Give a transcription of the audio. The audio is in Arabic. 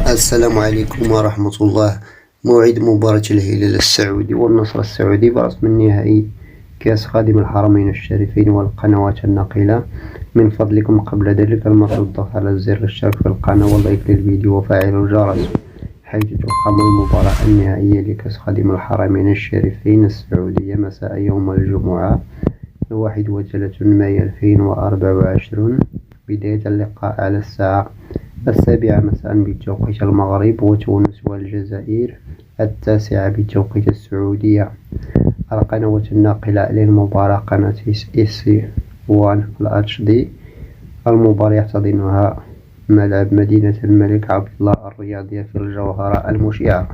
السلام عليكم ورحمة الله. موعد مباراة الهلال السعودي والنصر السعودي برسم النهائي كأس خادم الحرمين الشريفين والقنوات الناقلة. من فضلكم قبل ذلك المرة الضغط على الزر الاشتراك في القناة واللايك للفيديو وفعل الجرس حيث تقام المباراة النهائية لكأس خادم الحرمين الشريفين السعودية مساء يوم الجمعة 31 مايو 2024. بداية اللقاء على الساعة 7 مساء بتوقيت المغرب وتونس والجزائر، 9 بتوقيت السعودية. القنوات الناقلة للمباراة قناة SC1 الHD. المباراة يحتضنها ملعب مدينة الملك عبدالله الرياضية في الجوهرة المشعة.